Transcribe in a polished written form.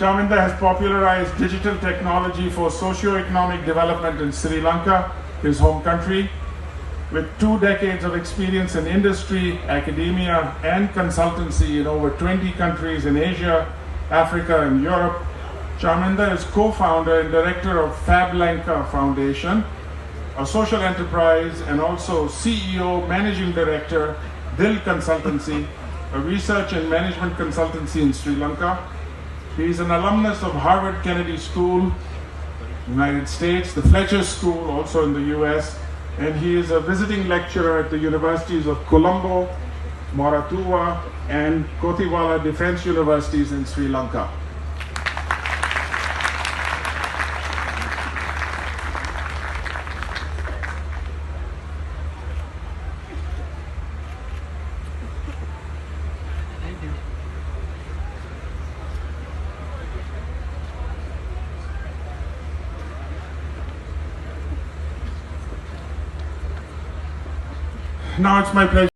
Chaminda has popularized digital technology for socio-economic development in Sri Lanka, his home country. With 2 decades of experience in industry, academia, and consultancy in over 20 countries in Asia, Africa, and Europe, Chaminda is co-founder and director of Fab Lanka Foundation, a social enterprise, and also CEO, managing director, Dil Consultancy, a research and management consultancy in Sri Lanka. He is an alumnus of Harvard Kennedy School, United States, the Fletcher School, also in the US, and he is a visiting lecturer at the universities of Colombo, Moratuwa, and Kotiwala Defense Universities in Sri Lanka. Now it's my pleasure.